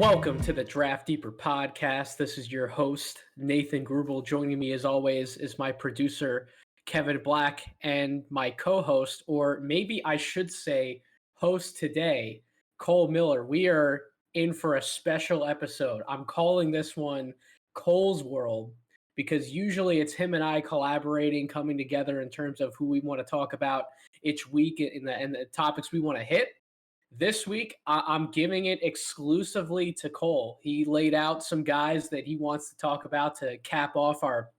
Welcome to the Draft Deeper podcast. This is your host, Nathan Grubel. Joining me, as always, is my producer, Kevin Black, and my co-host, or maybe I should say host today, Cole Miller. We are in for a special episode. I'm calling this one Cole's World because usually it's him and I collaborating, coming together in terms of who we want to talk about each week and the topics we want to hit. This week, I'm giving it exclusively to Cole. He laid out some guys that he wants to talk about to cap off our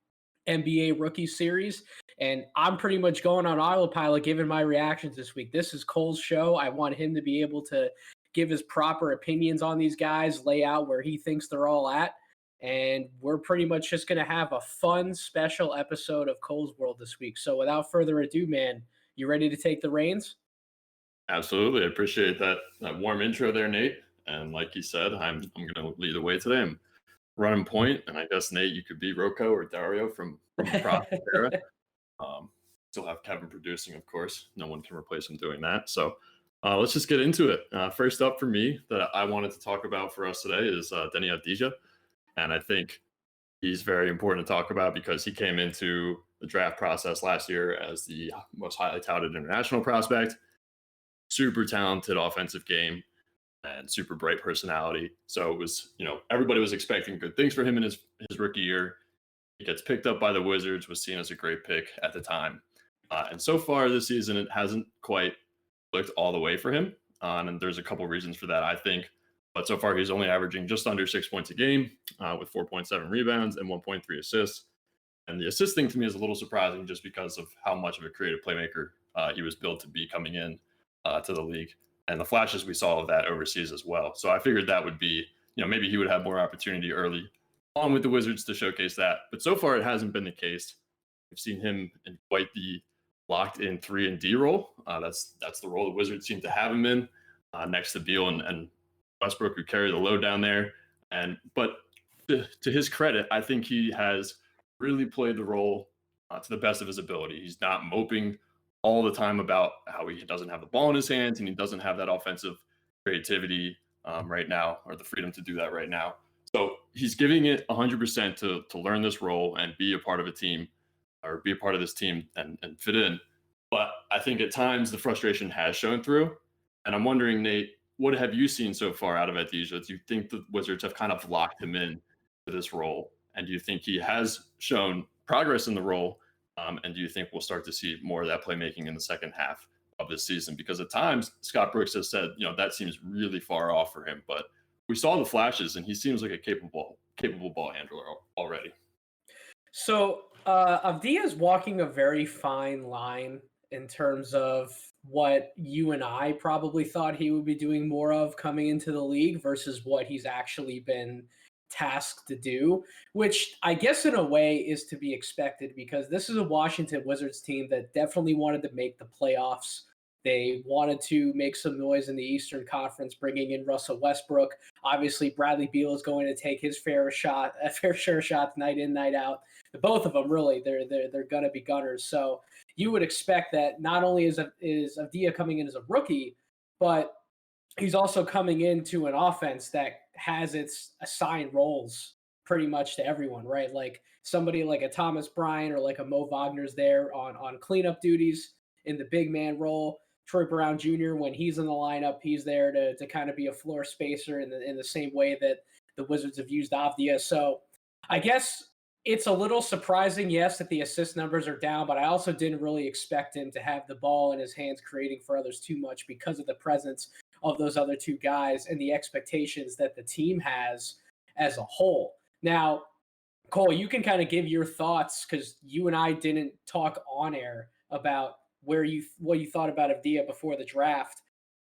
NBA rookie series, and I'm pretty much going on autopilot giving my reactions this week. This is Cole's show. I want him to be able to give his proper opinions on these guys, lay out where he thinks they're all at, and we're pretty much just going to have a fun, special episode of Cole's World this week. So without further ado, man, you ready to take the reins? Absolutely. I appreciate that warm intro there, Nate. And like you said, I'm going to lead the way today. I'm running point, and I guess, Nate, you could be Rocco or Dario from the Prospect era. Still have Kevin producing, of course. No one can replace him doing that. So let's just get into it. First up for me that I wanted to talk about for us today is Denny Abdijah. And I think he's very important to talk about because he came into the draft process last year as the most highly touted international prospect. Super talented offensive game and super bright personality. So it was, everybody was expecting good things for him in his rookie year. He gets picked up by the Wizards, was seen as a great pick at the time. And so far this season, it hasn't quite clicked all the way for him. And there's a couple reasons for that, I think. But so far, he's only averaging just under 6 points a game with 4.7 rebounds and 1.3 assists. And the assist thing to me is a little surprising just because of how much of a creative playmaker he was built to be coming in to the league, and the flashes we saw of that overseas as well. So I figured that would be, maybe he would have more opportunity early on with the Wizards to showcase that. But so far, it hasn't been the case. We've seen him in quite the locked-in 3-and-D role. That's the role the Wizards seem to have him in, next to Beal and Westbrook, who carry the load down there. But to his credit, I think he has really played the role to the best of his ability. He's not moping all the time about how he doesn't have the ball in his hands and he doesn't have that offensive creativity right now, or the freedom to do that right now. So he's giving it 100% to learn this role and be a part of a team, or be a part of this team and fit in. But I think at times the frustration has shown through. And I'm wondering, Nate, what have you seen so far out of Avdija? Do you think the Wizards have kind of locked him in to this role? And do you think he has shown progress in the role? And do you think we'll start to see more of that playmaking in the second half of this season? Because at times, Scott Brooks has said, that seems really far off for him. But we saw the flashes, and he seems like a capable ball handler already. So Avdija is walking a very fine line in terms of what you and I probably thought he would be doing more of coming into the league versus what he's actually been tasked to do, which I guess in a way is to be expected because this is a Washington Wizards team that definitely wanted to make the playoffs. They wanted to make some noise in the Eastern Conference, bringing in Russell Westbrook. Obviously, Bradley Beal is going to take his fair share of shots night in, night out. Both of them, really, they're going to be gunners. So you would expect that not only is Avdija coming in as a rookie, but he's also coming into an offense that has its assigned roles pretty much to everyone, right? Like somebody like a Thomas Bryant or like a Mo Wagner's there on cleanup duties in the big man role. Troy Brown Jr., when he's in the lineup, he's there to kind of be a floor spacer in the same way that the Wizards have used Avdija. So I guess it's a little surprising, yes, that the assist numbers are down, but I also didn't really expect him to have the ball in his hands creating for others too much because of the presence of those other two guys and the expectations that the team has as a whole. Now, Cole, you can kind of give your thoughts because you and I didn't talk on air about what you thought about Avdija before the draft.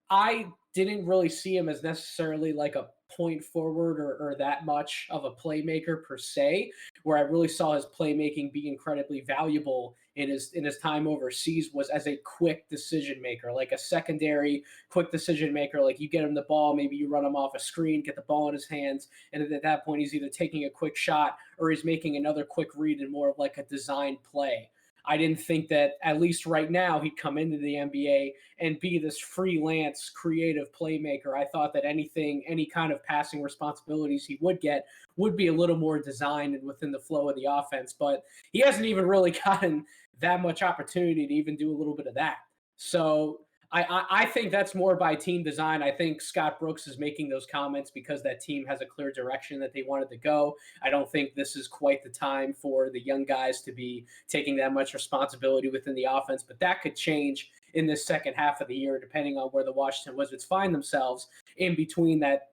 I didn't really see him as necessarily like a point forward or that much of a playmaker per se, where I really saw his playmaking be incredibly valuable in his time overseas was as a quick decision maker, like a secondary quick decision maker. Like you get him the ball, maybe you run him off a screen, get the ball in his hands, and at that point he's either taking a quick shot or he's making another quick read and more of like a designed play. I didn't think that, at least right now, he'd come into the NBA and be this freelance creative playmaker. I thought that any kind of passing responsibilities he would get would be a little more designed and within the flow of the offense, but he hasn't even really gotten that much opportunity to even do a little bit of that. So I think that's more by team design. I think Scott Brooks is making those comments because that team has a clear direction that they wanted to go. I don't think this is quite the time for the young guys to be taking that much responsibility within the offense, but that could change in this second half of the year, depending on where the Washington Wizards find themselves in between that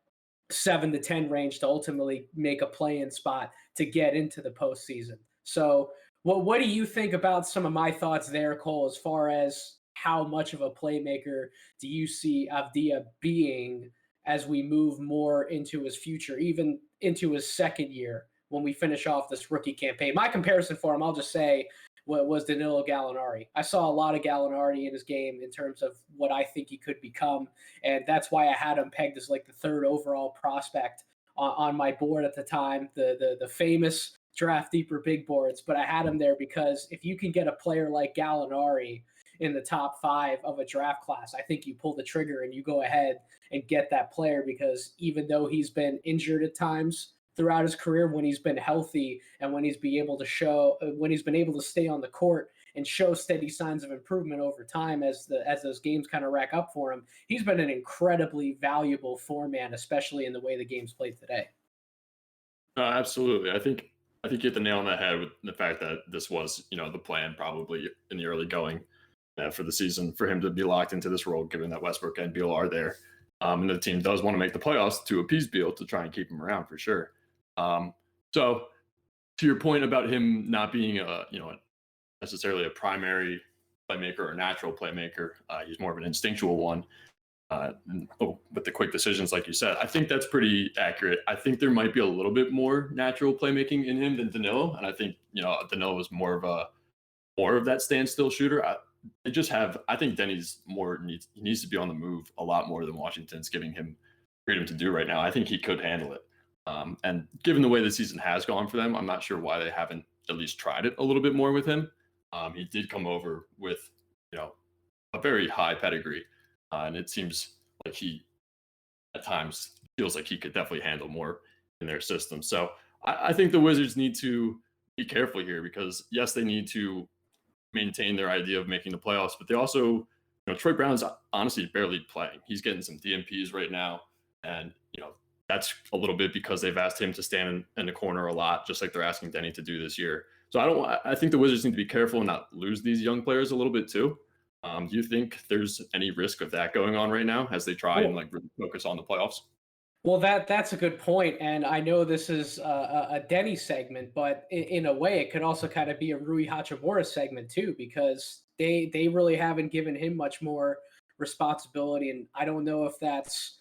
7 to 10 range to ultimately make a play-in spot to get into the postseason. So what do you think about some of my thoughts there, Cole, as far as how much of a playmaker do you see Avdija being as we move more into his future, even into his second year when we finish off this rookie campaign? My comparison for him, I'll just say, what was Danilo Gallinari. I saw a lot of Gallinari in his game in terms of what I think he could become, and that's why I had him pegged as like the third overall prospect on my board at the time, the famous draft deeper big boards. But I had him there because if you can get a player like Gallinari in the top 5 of a draft class, I think you pull the trigger and you go ahead and get that player, because even though he's been injured at times throughout his career, when he's been healthy and when he's been able to stay on the court and show steady signs of improvement over time as those games kind of rack up for him, he's been an incredibly valuable four-man, especially in the way the game's played today. Absolutely. I think you hit the nail on the head with the fact that this was, the plan probably in the early going for the season, for him to be locked into this role, given that Westbrook and Beal are there. And the team does want to make the playoffs to appease Beal to try and keep him around for sure. So to your point about him not being necessarily a primary playmaker or natural playmaker, he's more of an instinctual one. With the quick decisions, like you said, I think that's pretty accurate. I think there might be a little bit more natural playmaking in him than Danilo, and I think Danilo is more of that standstill shooter. I think Denny's needs to be on the move a lot more than Washington's giving him freedom to do right now. I think he could handle it. And given the way the season has gone for them, I'm not sure why they haven't at least tried it a little bit more with him. He did come over with, a very high pedigree. And it seems like he, at times, feels like he could definitely handle more in their system. So I think the Wizards need to be careful here because, yes, they need to maintain their idea of making the playoffs, but they also, Troy Brown's honestly barely playing. He's getting some DMPs right now. And, that's a little bit because they've asked him to stand in the corner a lot, just like they're asking Deni to do this year. So I think the Wizards need to be careful and not lose these young players a little bit too. Do you think there's any risk of that going on right now as they try and really focus on the playoffs? Well, that's a good point, and I know this is a Deni segment, but in a way, it could also kind of be a Rui Hachimura segment too, because they really haven't given him much more responsibility, and I don't know if that's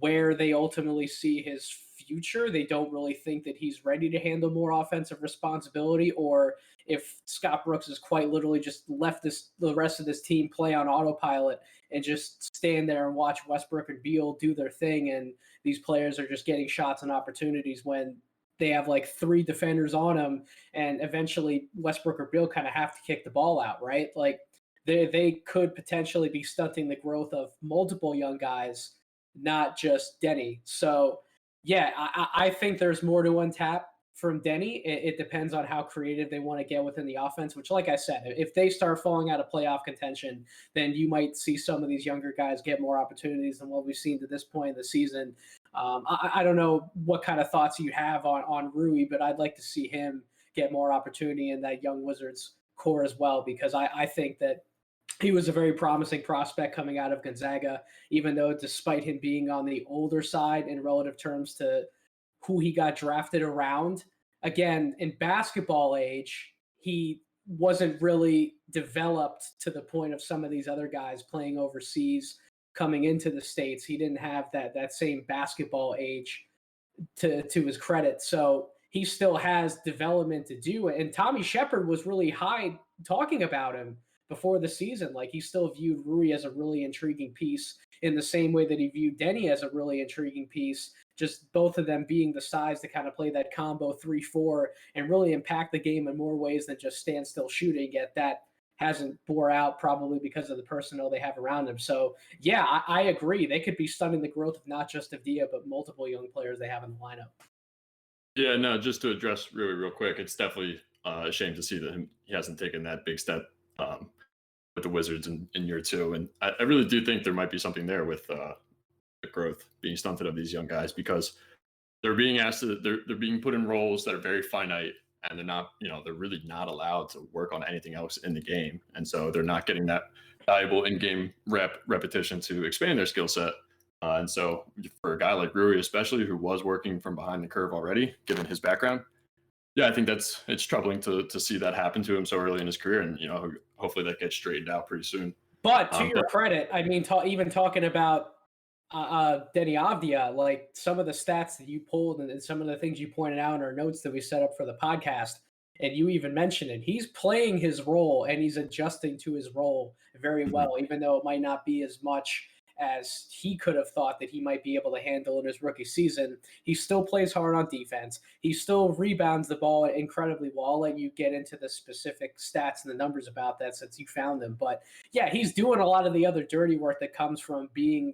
where they ultimately see his future. They don't really think that he's ready to handle more offensive responsibility, or if Scott Brooks has quite literally just left the rest of this team play on autopilot and just stand there and watch Westbrook and Beal do their thing, and these players are just getting shots and opportunities when they have like 3 defenders on them, and eventually Westbrook or Beal kind of have to kick the ball out, right? Like they could potentially be stunting the growth of multiple young guys, not just Deni. So yeah, I think there's more to untap from Deni. It depends on how creative they want to get within the offense, which, like I said, if they start falling out of playoff contention, then you might see some of these younger guys get more opportunities than what we've seen to this point in the season. I don't know what kind of thoughts you have on Rui, but I'd like to see him get more opportunity in that young Wizards core as well, because I think that he was a very promising prospect coming out of Gonzaga, even though despite him being on the older side in relative terms to who he got drafted around, again, in basketball age, he wasn't really developed to the point of some of these other guys playing overseas coming into the States. He didn't have that same basketball age to his credit. So he still has development to do. And Tommy Shepard was really high talking about him before the season. Like, he still viewed Rui as a really intriguing piece in the same way that he viewed Deni as a really intriguing piece. Just both of them being the size to kind of play that combo 3-4 and really impact the game in more ways than just standstill shooting. Yet that hasn't bore out, probably because of the personnel they have around him. So yeah, I agree. They could be stunning the growth of not just Avdija, but multiple young players they have in the lineup. Yeah, no, just to address really real quick, it's definitely a shame to see that he hasn't taken that big step with the Wizards in year two. And I really do think there might be something there with the growth being stunted of these young guys, because they're being asked to, they're being put in roles that are very finite, and they're not, they're really not allowed to work on anything else in the game. And so they're not getting that valuable in-game repetition to expand their skill set. And so for a guy like Rui, especially, who was working from behind the curve already, given his background, yeah, I think it's troubling to see that happen to him so early in his career. And, hopefully that gets straightened out pretty soon. But to your credit, I mean, even talking about Denny Abdijah, like some of the stats that you pulled and some of the things you pointed out in our notes that we set up for the podcast, and you even mentioned it, he's playing his role and he's adjusting to his role very well, even though it might not be as much as he could have thought that he might be able to handle in his rookie season. He still plays hard on defense. He still rebounds the ball incredibly well. I'll let you get into the specific stats and the numbers about that since you found them. But yeah, he's doing a lot of the other dirty work that comes from being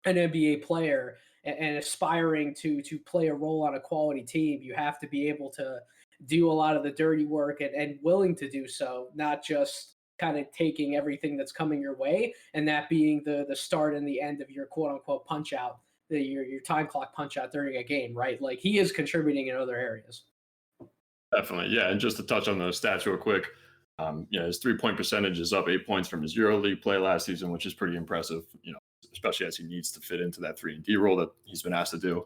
an NBA player and aspiring to play a role on a quality team. You have to be able to do a lot of the dirty work and willing to do so, not just kind of taking everything that's coming your way and that being the start and the end of your quote unquote punch out, your time clock punch out during a game, right? Like, he is contributing in other areas. Definitely. Yeah. And just to touch on those stats real quick, his 3-point percentage is up 8 points from his EuroLeague play last season, which is pretty impressive, especially as he needs to fit into that 3-and-D role that he's been asked to do.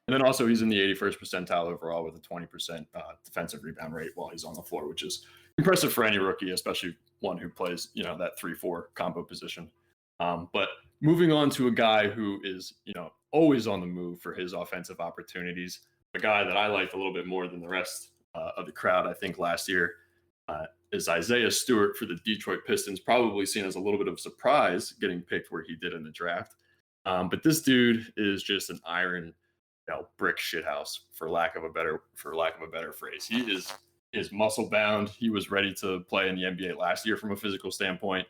And then also he's in the 81st percentile overall with a 20% defensive rebound rate while he's on the floor, which is impressive for any rookie, especially one who plays, that 3-4 combo position. But moving on to a guy who is, always on the move for his offensive opportunities, a guy that I liked a little bit more than the rest of the crowd, I think, last year, is Isaiah Stewart for the Detroit Pistons, probably seen as a little bit of a surprise getting picked where he did in the draft. But this dude is just an iron, brick shithouse, for lack of a better phrase. He is muscle bound. He was ready to play in the NBA last year from a physical standpoint.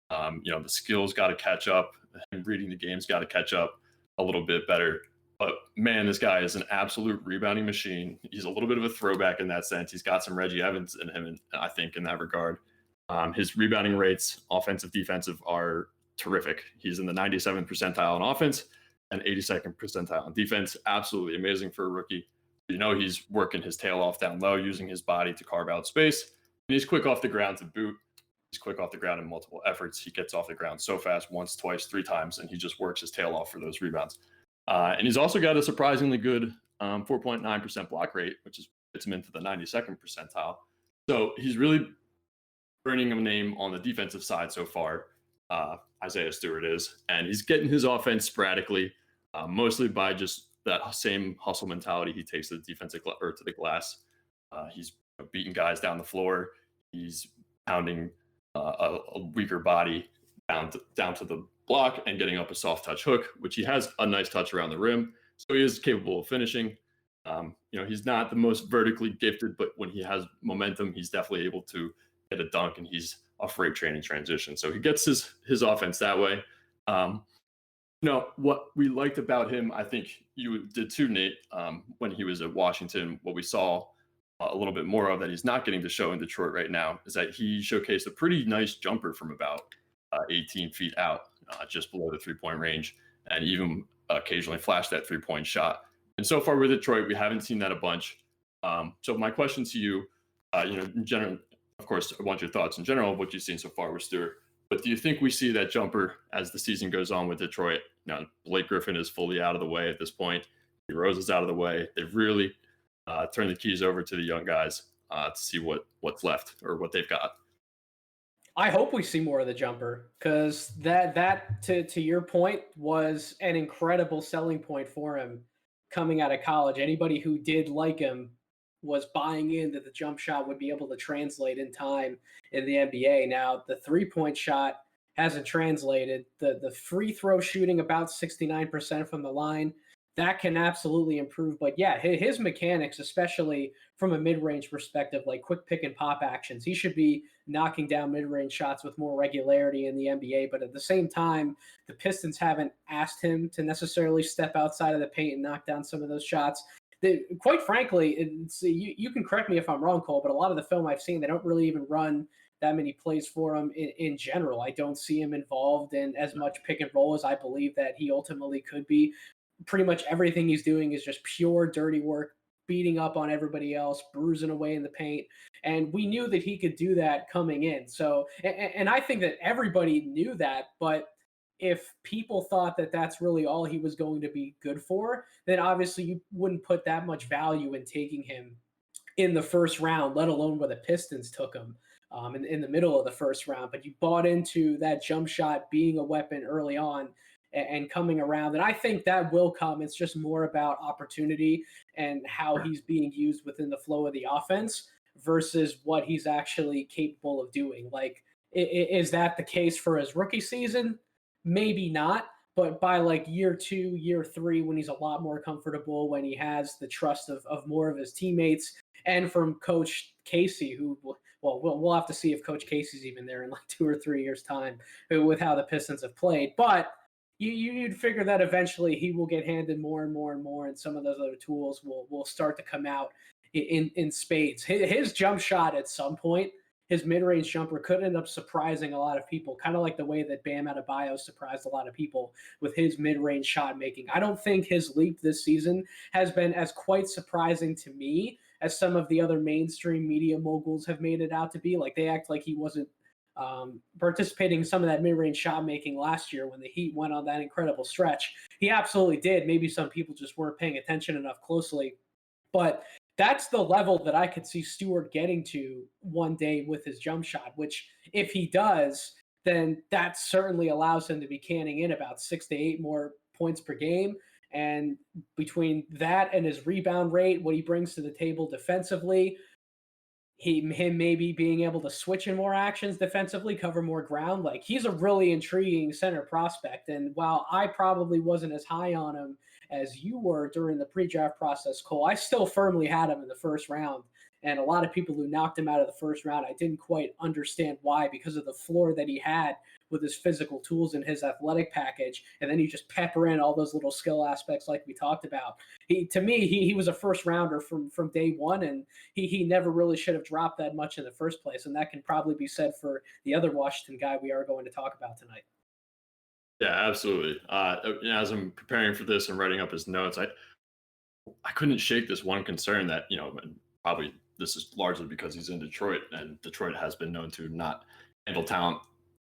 The skills got to catch up, and reading the game's got to catch up a little bit better. But man, this guy is an absolute rebounding machine. He's a little bit of a throwback in that sense. He's got some Reggie Evans in him, I think, in that regard. His rebounding rates, offensive, defensive, are terrific. He's in the 97th percentile on offense and 82nd percentile on defense. Absolutely amazing for a rookie. He's working his tail off down low, using his body to carve out space. And he's quick off the ground to boot. He's quick off the ground in multiple efforts. He gets off the ground so fast, once, twice, 3 times, and he just works his tail off for those rebounds. And he's also got a surprisingly good 4.9% block rate, which gets him into the 92nd percentile. So he's really earning a name on the defensive side so far, Isaiah Stewart is. And he's getting his offense sporadically, mostly by just that same hustle mentality he takes to the defensive or to the glass. He's beating guys down the floor. He's pounding a weaker body down to the block and getting up a soft touch hook, which he has a nice touch around the rim. So he is capable of finishing. He's not the most vertically gifted, but when he has momentum, he's definitely able to get a dunk, and he's a freight train in transition. So he gets his offense that way. What we liked about him, I think you did too, Nate, when he was at Washington, what we saw a little bit more of that he's not getting to show in Detroit right now is that he showcased a pretty nice jumper from about 18 feet out, just below the 3-point range, and even occasionally flashed that 3-point shot. And so far with Detroit, we haven't seen that a bunch. So my question to you, in general, of course, I want your thoughts in general of what you've seen so far with Stewart. But do you think we see that jumper as the season goes on with Detroit? Now, Blake Griffin is fully out of the way at this point. D Rose is out of the way. They've really turned the keys over to the young guys to see what's left or what they've got. I hope we see more of the jumper, because that to your point was an incredible selling point for him coming out of college. Anybody who did like him was buying in that the jump shot would be able to translate in time in the NBA. Now, the 3-point shot hasn't translated. The free throw shooting about 69% from the line, that can absolutely improve. But yeah, his mechanics, especially from a mid-range perspective, like quick pick and pop actions, he should be knocking down mid-range shots with more regularity in the NBA. But at the same time, the Pistons haven't asked him to necessarily step outside of the paint and knock down some of those shots. Quite frankly, you can correct me if I'm wrong, Cole, but a lot of the film I've seen, they don't really even run that many plays for him in general. I don't see him involved in as much pick and roll as I believe that he ultimately could be. Pretty much everything he's doing is just pure dirty work, beating up on everybody else, bruising away in the paint. And we knew that he could do that coming in. So, and I think that everybody knew that, but if people thought that that's really all he was going to be good for, then obviously you wouldn't put that much value in taking him in the first round, let alone where the Pistons took him in the middle of the first round. But you bought into that jump shot being a weapon early on and coming around. And I think that will come. It's just more about opportunity and how he's being used within the flow of the offense versus what he's actually capable of doing. Like, is that the case for his rookie season? Maybe not. But by like year 2, year 3, when he's a lot more comfortable, when he has the trust of more of his teammates and from Coach Casey, who, well, we'll have to see if Coach Casey's even there in like 2 or 3 years' time with how the Pistons have played. But you'd figure that eventually he will get handed more and more and more, and some of those other tools will start to come out in spades. His jump shot at some point, his mid-range jumper could end up surprising a lot of people, kind of like the way that Bam Adebayo surprised a lot of people with his mid-range shot making. I don't think his leap this season has been as quite surprising to me as some of the other mainstream media moguls have made it out to be. Like, they act like he wasn't participating in some of that mid-range shot making last year when the Heat went on that incredible stretch. He absolutely did. Maybe some people just weren't paying attention enough closely, but that's the level that I could see Stewart getting to one day with his jump shot, which if he does, then that certainly allows him to be canning in about 6 to 8 more points per game. And between that and his rebound rate, what he brings to the table defensively, him maybe being able to switch in more actions defensively, cover more ground. Like, he's a really intriguing center prospect. And while I probably wasn't as high on him as you were during the pre-draft process, Cole, I still firmly had him in the first round. And a lot of people who knocked him out of the first round, I didn't quite understand why, because of the floor that he had with his physical tools and his athletic package. And then you just pepper in all those little skill aspects like we talked about. To me, he was a first rounder from day one, and he never really should have dropped that much in the first place. And that can probably be said for the other Washington guy we are going to talk about tonight. Yeah, absolutely. As I'm preparing for this and writing up his notes, I couldn't shake this one concern that, and probably this is largely because he's in Detroit, and Detroit has been known to not handle talent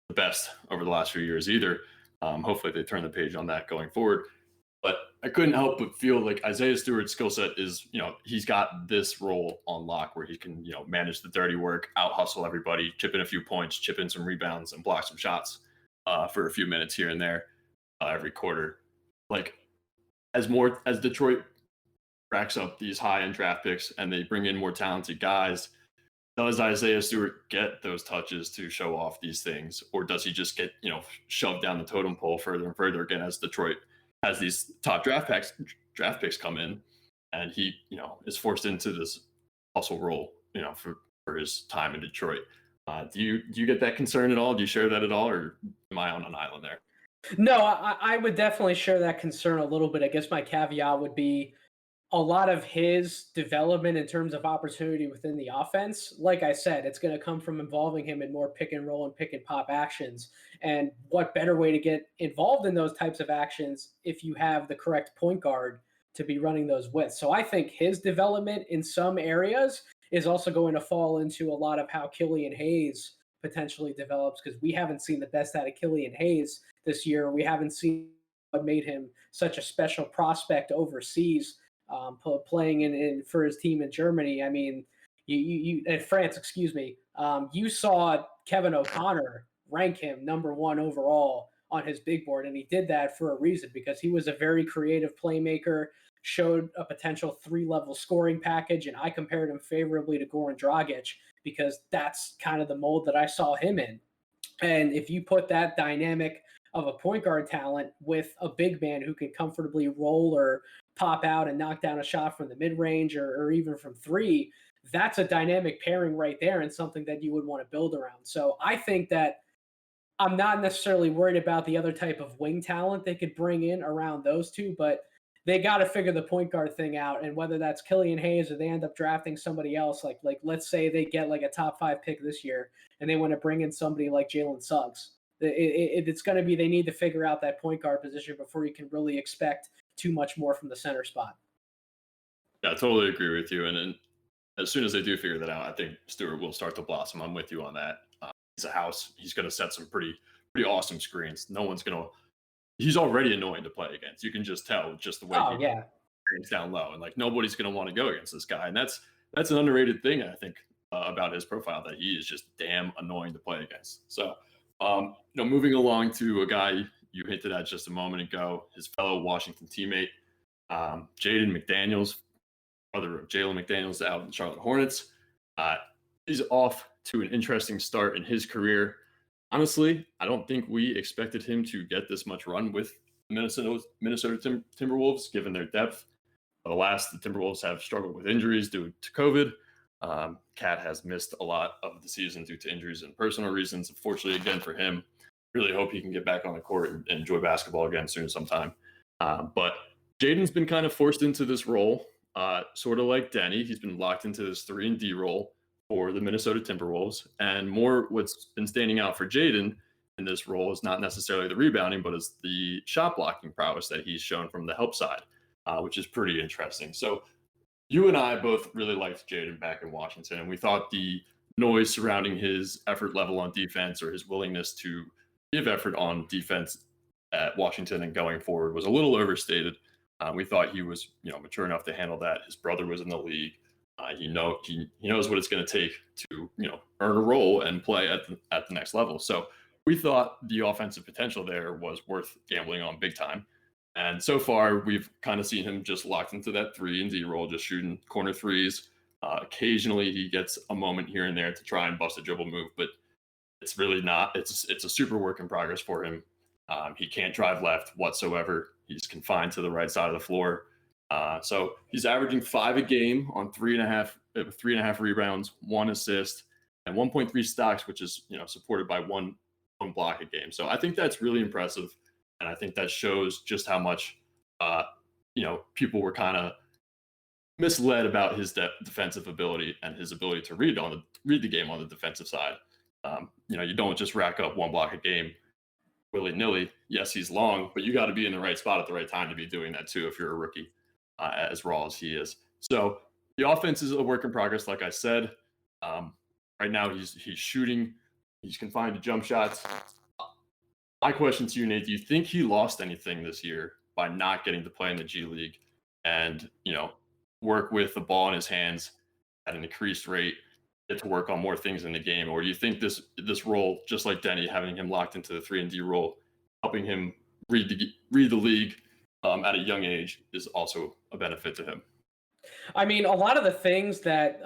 the best over the last few years either. Hopefully they turn the page on that going forward. But I couldn't help but feel like Isaiah Stewart's skill set is, he's got this role on lock where he can, manage the dirty work, out hustle everybody, chip in a few points, chip in some rebounds, and block some shots for a few minutes here and there every quarter. Like, as Detroit racks up these high-end draft picks and they bring in more talented guys, does Isaiah Stewart get those touches to show off these things, or does he just get shoved down the totem pole further and further again as Detroit has these top draft picks come in, and he is forced into this hustle role for his time in Detroit? Do you get that concern at all? Do you share that at all, or am I on an island there? No, I would definitely share that concern a little bit. I guess my caveat would be a lot of his development in terms of opportunity within the offense. Like I said, it's going to come from involving him in more pick and roll and pick and pop actions. And what better way to get involved in those types of actions if you have the correct point guard to be running those with? So I think his development in some areas is also going to fall into a lot of how Killian Hayes potentially develops, because we haven't seen the best out of Killian Hayes this year. We haven't seen what made him such a special prospect overseas, playing in for his team in Germany. I mean, you in France, excuse me. You saw Kevin O'Connor rank him number 1 overall on his big board, and he did that for a reason, because he was a very creative playmaker, showed a potential 3-level scoring package, and I compared him favorably to Goran Dragic because that's kind of the mold that I saw him in. And if you put that dynamic of a point guard talent with a big man who can comfortably roll or pop out and knock down a shot from the mid range or even from three, that's a dynamic pairing right there and something that you would want to build around. So I think that I'm not necessarily worried about the other type of wing talent they could bring in around those two, but they got to figure the point guard thing out. And whether that's Killian Hayes or they end up drafting somebody else, like let's say they get like a top 5 pick this year and they want to bring in somebody like Jalen Suggs. It's going to be they need to figure out that point guard position before you can really expect too much more from the center spot. Yeah, I totally agree with you. And as soon as they do figure that out, I think Stewart will start to blossom. I'm with you on that. He's a house. He's going to set some pretty awesome screens. No one's going to. He's already annoying to play against. You can just tell just the way he screens down low, and like nobody's going to want to go against this guy. And that's an underrated thing I think about his profile, that he is just damn annoying to play against. So, moving along to a guy you hinted at just a moment ago, his fellow Washington teammate, Jaden McDaniels, brother of Jalen McDaniels out in the Charlotte Hornets. He's off to an interesting start in his career. Honestly, I don't think we expected him to get this much run with the Minnesota Timberwolves, given their depth. The Timberwolves have struggled with injuries due to COVID. Cat has missed a lot of the season due to injuries and personal reasons. Unfortunately, again, for him, really hope he can get back on the court and enjoy basketball again soon sometime. But Jaden's been kind of forced into this role, sort of like Deni. He's been locked into this 3-and-D role for the Minnesota Timberwolves. And more what's been standing out for Jaden in this role is not necessarily the rebounding, but is the shot blocking prowess that he's shown from the help side, which is pretty interesting. So you and I both really liked Jaden back in Washington, and we thought the noise surrounding his effort level on defense or his willingness to give effort on defense at Washington and going forward was a little overstated. We thought he was, mature enough to handle that. His brother was in the league. He knows what it's going to take to, earn a role and play at the next level. So we thought the offensive potential there was worth gambling on big time. And so far, we've kind of seen him just locked into that 3-and-D role, just shooting corner threes. Occasionally, he gets a moment here and there to try and bust a dribble move, but it's really not. It's a super work in progress for him. He can't drive left whatsoever. He's confined to the right side of the floor. So he's averaging 5 a game on 3.5 rebounds, 1 assist, and 1.3 stocks, which is supported by one block a game. So I think that's really impressive, and I think that shows just how much people were kind of misled about his defensive ability and his ability to read the game on the defensive side. You don't just rack up 1 block a game willy-nilly. Yes, he's long, but you got to be in the right spot at the right time to be doing that too if you're a rookie, as raw as he is. So the offense is a work in progress, like I said. Right now he's shooting. He's confined to jump shots. My question to you, Nate, do you think he lost anything this year by not getting to play in the G League and, work with the ball in his hands at an increased rate, get to work on more things in the game? Or do you think this role, just like Deni, having him locked into the 3-and-D role, helping him read the league at a young age, is also a benefit to him? I mean, a lot of the things that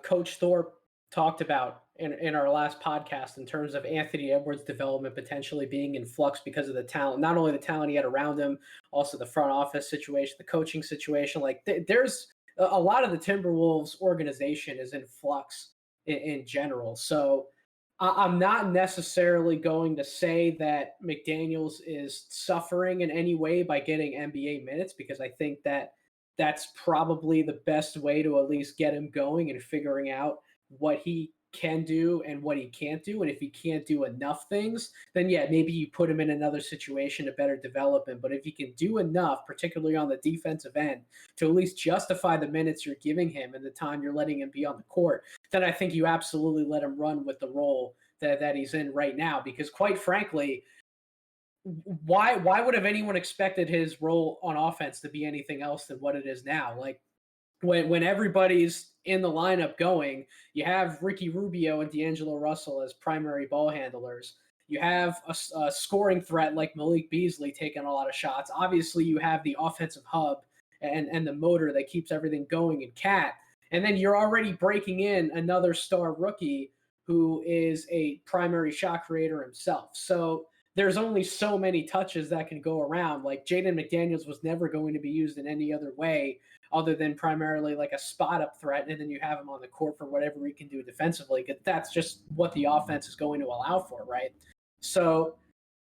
Coach Thorpe talked about in our last podcast in terms of Anthony Edwards' development potentially being in flux because of the talent, not only the talent he had around him, also the front office situation, the coaching situation. Like there's a lot of the Timberwolves organization is in flux in general. So I'm not necessarily going to say that McDaniels is suffering in any way by getting NBA minutes, because I think that that's probably the best way to at least get him going and figuring out what he can do and what he can't do. And if he can't do enough things, then yeah, maybe you put him in another situation to better develop him. But if he can do enough, particularly on the defensive end, to at least justify the minutes you're giving him and the time you're letting him be on the court, then I think you absolutely let him run with the role that he's in right now. Because quite frankly, why would have anyone expected his role on offense to be anything else than what it is now? Like when everybody's in the lineup going, you have Ricky Rubio and D'Angelo Russell as primary ball handlers. You have a scoring threat like Malik Beasley taking a lot of shots. Obviously, you have the offensive hub and the motor that keeps everything going in Cat. And then you're already breaking in another star rookie who is a primary shot creator himself. So there's only so many touches that can go around. Like Jaden McDaniels was never going to be used in any other way other than primarily like a spot up threat, and then you have him on the court for whatever he can do defensively. That's just what the offense is going to allow for, right? So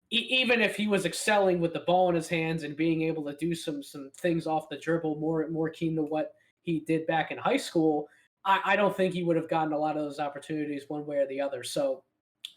even if he was excelling with the ball in his hands and being able to do some things off the dribble, more keen to what he did back in high school, I don't think he would have gotten a lot of those opportunities one way or the other. So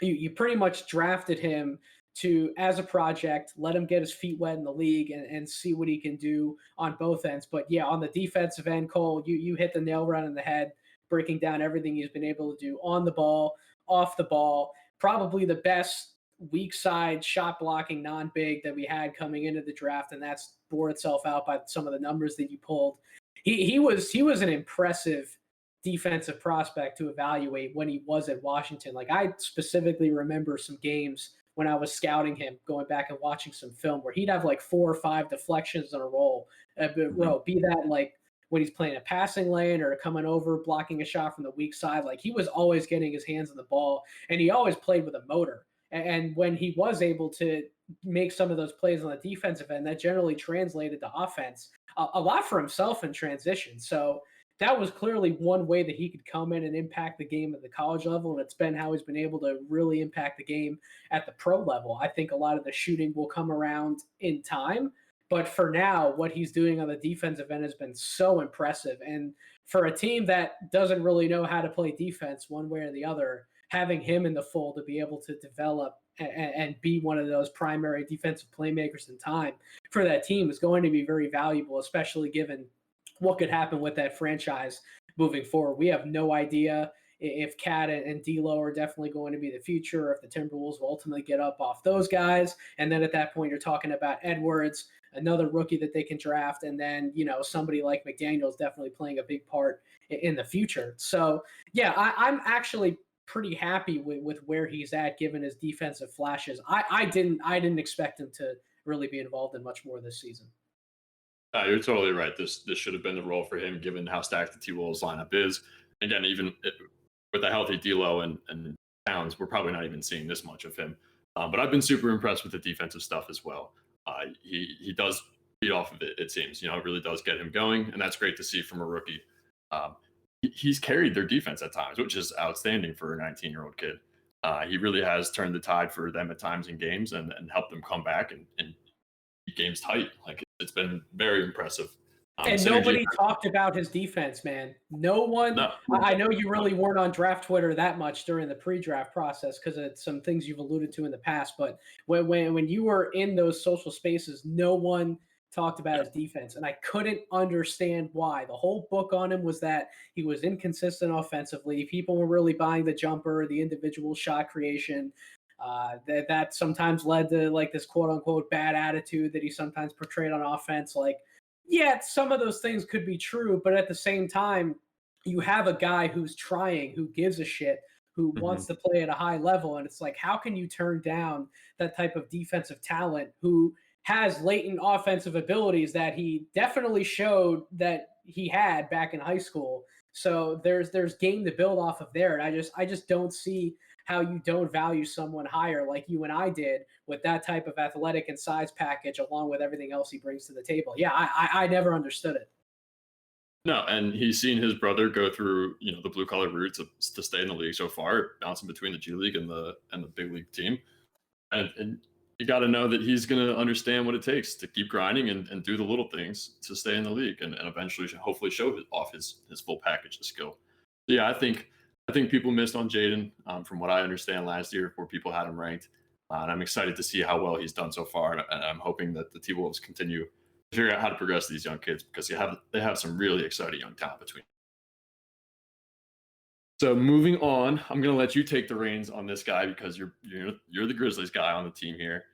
you pretty much drafted him to as a project, let him get his feet wet in the league and see what he can do on both ends. But yeah, on the defensive end, Cole, you hit the nail right on the head, breaking down everything he's been able to do on the ball, off the ball. Probably the best weak side shot blocking non-big that we had coming into the draft, and that's bore itself out by some of the numbers that you pulled. He was an impressive defensive prospect to evaluate when he was at Washington. Like I specifically remember some games when I was scouting him, going back and watching some film where he'd have like 4 or 5 deflections in a row, be that like when he's playing a passing lane or coming over, blocking a shot from the weak side. Like he was always getting his hands on the ball, and he always played with a motor. And when he was able to make some of those plays on the defensive end, that generally translated to offense a lot for himself in transition. So that was clearly one way that he could come in and impact the game at the college level. And it's been how he's been able to really impact the game at the pro level. I think a lot of the shooting will come around in time. But for now, what he's doing on the defensive end has been so impressive. And for a team that doesn't really know how to play defense one way or the other, having him in the fold to be able to develop and be one of those primary defensive playmakers in time for that team is going to be very valuable, especially given what could happen with that franchise moving forward. We have no idea if Cat and D'Lo are definitely going to be the future, or if the Timberwolves will ultimately get up off those guys. And then at that point, you're talking about Edwards, another rookie that they can draft, and then somebody like McDaniels definitely playing a big part in the future. So yeah, I'm actually pretty happy with where he's at given his defensive flashes. I didn't expect him to really be involved in much more this season. You're totally right. This should have been the role for him, given how stacked the T-Wolves lineup is. Again, even with a healthy D'Lo and Towns, we're probably not even seeing this much of him. But I've been super impressed with the defensive stuff as well. He does feed off of it. It seems it really does get him going, and that's great to see from a rookie. He's carried their defense at times, which is outstanding for a 19-year-old kid. He really has turned the tide for them at times in games and helped them come back and keep games tight. Like it's been very impressive. And nobody talked about his defense, man. No one. No. I know you really weren't on draft Twitter that much during the pre-draft process because of some things you've alluded to in the past. But when you were in those social spaces, no one talked about his defense, and I couldn't understand why. The whole book on him was that he was inconsistent offensively. People were really buying the jumper, the individual shot creation. That sometimes led to like this quote unquote bad attitude that he sometimes portrayed on offense. Like, yeah, some of those things could be true, but at the same time, you have a guy who's trying, who gives a shit, who wants to play at a high level, and it's like, how can you turn down that type of defensive talent who has latent offensive abilities that he definitely showed that he had back in high school? So there's game to build off of there, and I just don't see how you don't value someone higher like you and I did with that type of athletic and size package along with everything else he brings to the table. Yeah, I never understood it. No, and he's seen his brother go through, the blue collar route to stay in the league so far, bouncing between the G League and the big league team. And you got to know that he's going to understand what it takes to keep grinding and do the little things to stay in the league and eventually hopefully show off his full package of skill. So yeah, I think people missed on Jaden from what I understand last year where people had him ranked. And I'm excited to see how well he's done so far. And I'm hoping that the T-Wolves continue to figure out how to progress these young kids because they have some really exciting young talent between. So moving on, I'm going to let you take the reins on this guy because you're the Grizzlies guy on the team here.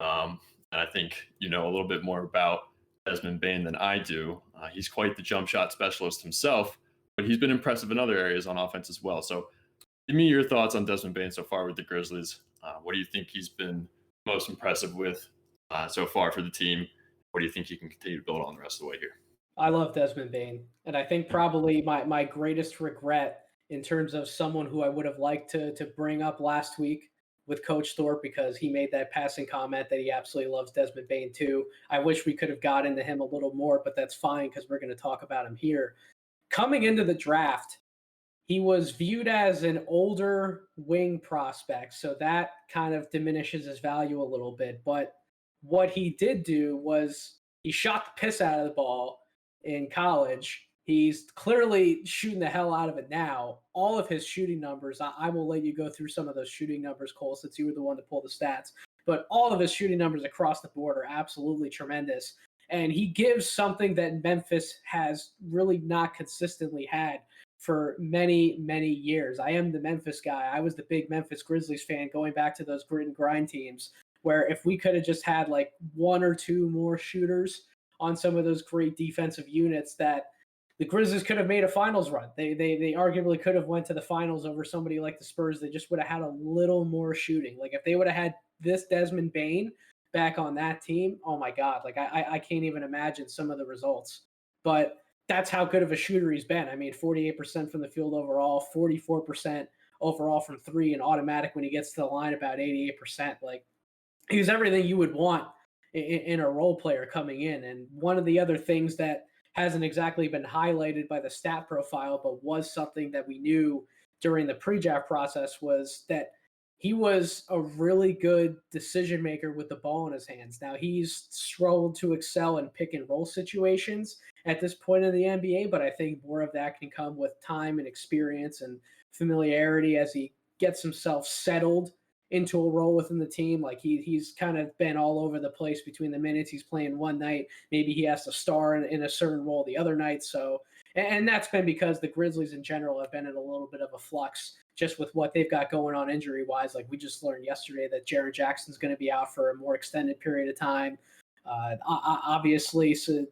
And I think you know a little bit more about Desmond Bane than I do. He's quite the jump shot specialist himself, but he's been impressive in other areas on offense as well. So give me your thoughts on Desmond Bane so far with the Grizzlies. What do you think he's been most impressive with so far for the team? What do you think he can continue to build on the rest of the way here? I love Desmond Bane, and I think probably my greatest regret in terms of someone who I would have liked to bring up last week with Coach Thorpe, because he made that passing comment that he absolutely loves Desmond Bane too. I wish we could have got into him a little more, but that's fine because we're going to talk about him here. Coming into the draft, he was viewed as an older wing prospect, so that kind of diminishes his value a little bit. But what he did do was he shot the piss out of the ball in college. He's clearly shooting the hell out of it now. All of his shooting numbers, I will let you go through some of those shooting numbers, Cole, since you were the one to pull the stats. But all of his shooting numbers across the board are absolutely tremendous. And he gives something that Memphis has really not consistently had for many, many years. I am the Memphis guy. I was the big Memphis Grizzlies fan going back to those grit and grind teams, where if we could have just had like one or two more shooters on some of those great defensive units, that the Grizzlies could have made a finals run. They arguably could have went to the finals over somebody like the Spurs. They just would have had a little more shooting. Like if they would have had this Desmond Bane back on that team, oh my God, like I can't even imagine some of the results. But that's how good of a shooter he's been. I mean, 48% from the field overall, 44% overall from three, and automatic when he gets to the line about 88%. Like he's everything you would want in a role player coming in. And one of the other things that hasn't exactly been highlighted by the stat profile, but was something that we knew during the pre-draft process, was that he was a really good decision maker with the ball in his hands. Now he's struggled to excel in pick and roll situations at this point in the NBA, but I think more of that can come with time and experience and familiarity as he gets himself settled into a role within the team. Like he's kind of been all over the place between the minutes he's playing one night. Maybe he has to star in a certain role the other night. So, and that's been because the Grizzlies in general have been in a little bit of a flux just with what they've got going on injury wise. Like we just learned yesterday that Jaren Jackson's going to be out for a more extended period of time. Obviously, so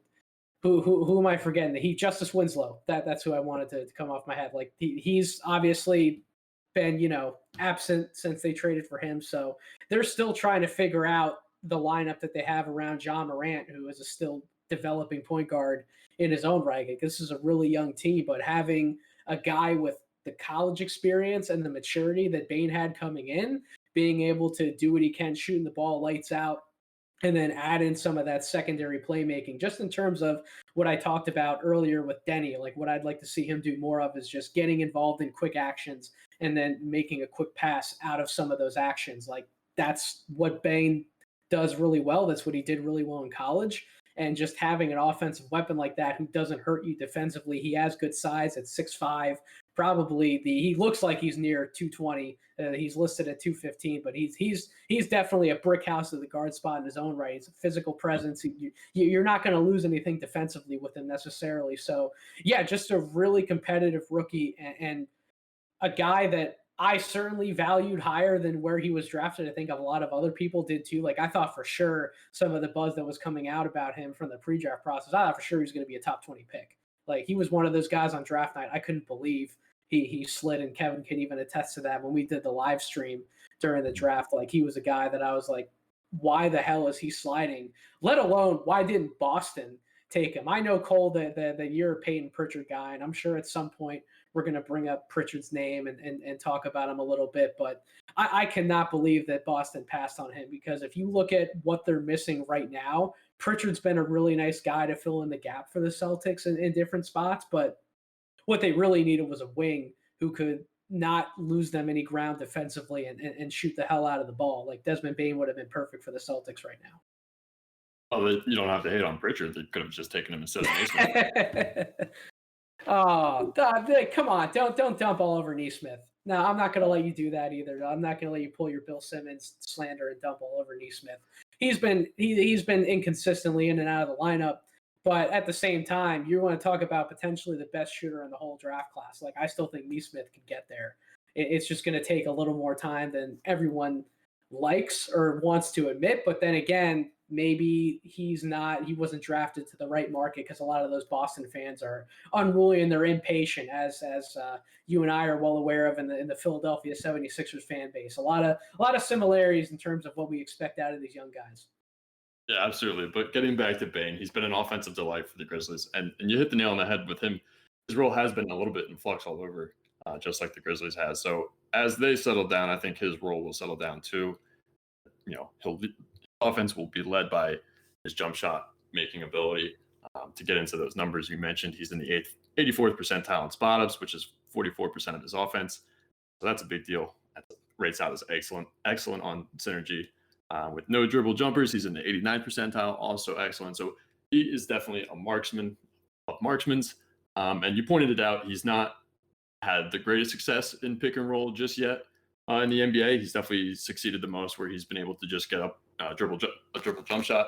who am I forgetting? Justice Winslow. That's who I wanted to come off my head. Like he's obviously been, absent since they traded for him. So they're still trying to figure out the lineup that they have around John Morant, who is a still developing point guard in his own right. Like, this is a really young team, but having a guy with the college experience and the maturity that Bane had coming in, being able to do what he can, shooting the ball lights out, and then add in some of that secondary playmaking, just in terms of what I talked about earlier with Deni. Like what I'd like to see him do more of is just getting involved in quick actions and then making a quick pass out of some of those actions. Like that's what Bane does really well. That's what he did really well in college. And just having an offensive weapon like that who doesn't hurt you defensively. He has good size at 6'5", probably he looks like he's near 220. He's listed at 215, but he's definitely a brick house of the guard spot in his own right. He's a physical presence. You're not going to lose anything defensively with him necessarily. So yeah, just a really competitive rookie and a guy that I certainly valued higher than where he was drafted. I think a lot of other people did too. Like I thought for sure some of the buzz that was coming out about him from the pre-draft process, I thought for sure he was going to be a top 20 pick. Like he was one of those guys on draft night. I couldn't believe he slid, and Kevin can even attest to that when we did the live stream during the draft. Like he was a guy that I was like, why the hell is he sliding? Let alone why didn't Boston take him? I know, Cole, that you're a Peyton Pritchard guy, and I'm sure at some point we're going to bring up Pritchard's name and talk about him a little bit. But I cannot believe that Boston passed on him, because if you look at what they're missing right now, Pritchard's been a really nice guy to fill in the gap for the Celtics in different spots. But what they really needed was a wing who could not lose them any ground defensively and shoot the hell out of the ball. Like Desmond Bane would have been perfect for the Celtics right now. Well, you don't have to hate on Pritchard. They could have just taken him instead of Naismith. Oh, God, come on. Don't dump all over Naismith. No, I'm not going to let you do that either. I'm not going to let you pull your Bill Simmons slander and dump all over Naismith. He's been inconsistently in and out of the lineup, but at the same time, you want to talk about potentially the best shooter in the whole draft class. Like, I still think Naismith could get there. It's just going to take a little more time than everyone likes or wants to admit. But then again, maybe he wasn't drafted to the right market, because a lot of those Boston fans are unruly and they're impatient, as you and I are well aware of in the Philadelphia 76ers fan base. A lot of similarities in terms of what we expect out of these young guys. Yeah, absolutely. But getting back to Bane, he's been an offensive delight for the Grizzlies, and you hit the nail on the head with him. His role has been a little bit in flux all over, just like the Grizzlies has. So as they settle down, I think his role will settle down too. He'll offense will be led by his jump shot making ability. To get into those numbers you mentioned, he's in the 84th percentile in spot ups, which is 44% of his offense. So that's a big deal. That rates out as excellent on synergy. With no dribble jumpers, he's in the 89th percentile, also excellent. So he is definitely a marksman of marksmans. And you pointed it out, he's not had the greatest success in pick and roll just yet in the NBA. He's definitely succeeded the most where he's been able to just get up a dribble jump shot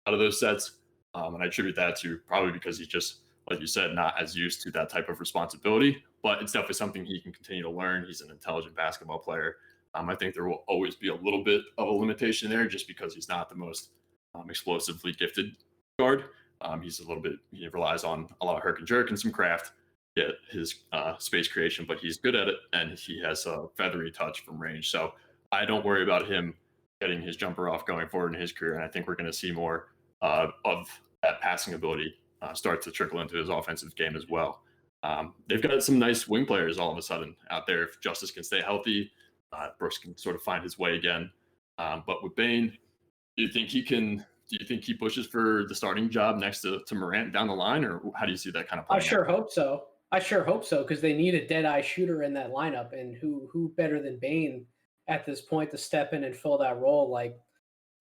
out of those sets. And I attribute that to probably because he's just, like you said, not as used to that type of responsibility. But it's definitely something he can continue to learn. He's an intelligent basketball player. I think there will always be a little bit of a limitation there just because he's not the most explosively gifted guard. He's a little bit, he relies on a lot of herk and jerk and some craft to get his space creation, but he's good at it and he has a feathery touch from range. So I don't worry about him getting his jumper off going forward in his career. And I think we're going to see more of that passing ability start to trickle into his offensive game as well. They've got some nice wing players all of a sudden out there. If Justice can stay healthy, Brooks can sort of find his way again. But with Bane, do you think he pushes for the starting job next to Morant down the line, or how do you see that kind of I playing sure out? hope so. I sure hope so because they need a dead eye shooter in that lineup, and who better than Bane at this point to step in and fill that role? Like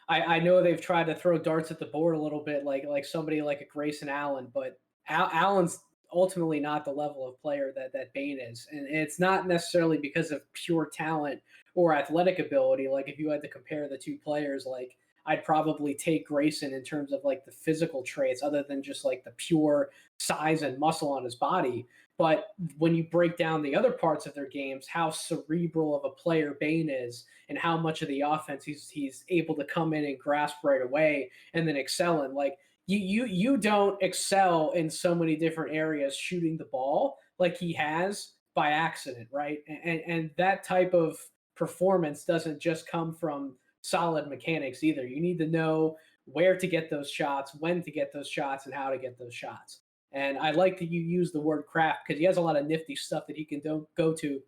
I know they've tried to throw darts at the board a little bit, like somebody like a Grayson Allen, but Allen's ultimately not the level of player that Bane is, and it's not necessarily because of pure talent or athletic ability. Like if you had to compare the two players, like I'd probably take Grayson in terms of like the physical traits, other than just like the pure size and muscle on his body. But when you break down the other parts of their games, how cerebral of a player Bane is, and how much of the offense he's able to come in and grasp right away and then excel in. Like you don't excel in so many different areas shooting the ball like he has by accident, right? And that type of performance doesn't just come from solid mechanics either. You need to know where to get those shots, when to get those shots, and how to get those shots. And I like that you use the word craft because he has a lot of nifty stuff that he can go to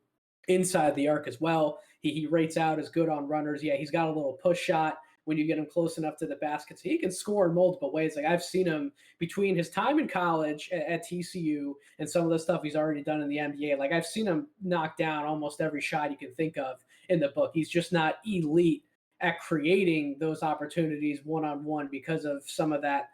inside the arc as well. He rates out as good on runners. Yeah, he's got a little push shot when you get him close enough to the basket. So he can score in multiple ways. Like I've seen him between his time in college at TCU and some of the stuff he's already done in the NBA. Like I've seen him knock down almost every shot you can think of in the book. He's just not elite at creating those opportunities one-on-one because of some of that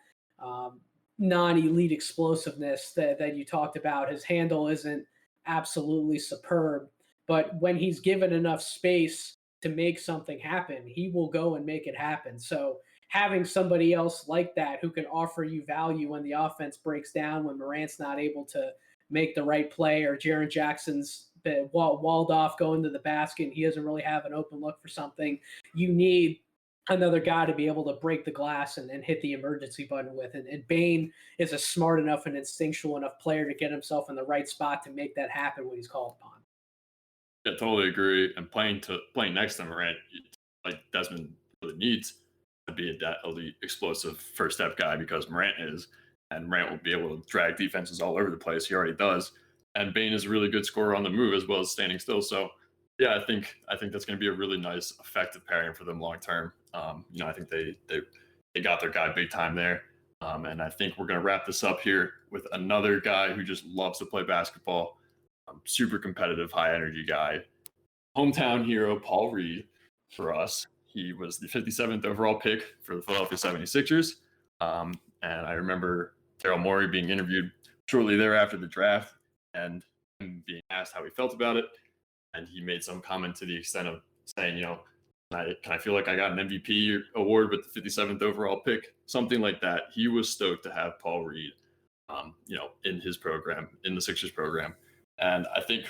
non-elite explosiveness that you talked about. His handle isn't absolutely superb, but when he's given enough space to make something happen, he will go and make it happen. So having somebody else like that who can offer you value when the offense breaks down, when Morant's not able to make the right play, or Jaren Jackson's walled off going to the basket and he doesn't really have an open look for something, you need another guy to be able to break the glass and hit the emergency button with. And Bane is a smart enough and instinctual enough player to get himself in the right spot to make that happen when he's called upon. Yeah, totally agree. And playing next to Morant, like Desmond really needs to be that elite, explosive first step guy because Morant is, and Morant will be able to drag defenses all over the place. He already does. And Bane is a really good scorer on the move as well as standing still. So yeah, I think that's going to be a really nice, effective pairing for them long term. I think they got their guy big time there. And I think we're going to wrap this up here with another guy who just loves to play basketball. Super competitive, high energy guy. Hometown hero, Paul Reed, for us. He was the 57th overall pick for the Philadelphia 76ers. And I remember Daryl Morey being interviewed shortly thereafter the draft and him being asked how he felt about it. And he made some comment to the extent of saying, can I feel like I got an MVP award with the 57th overall pick? Something like that. He was stoked to have Paul Reed, in his program, in the Sixers program. And I think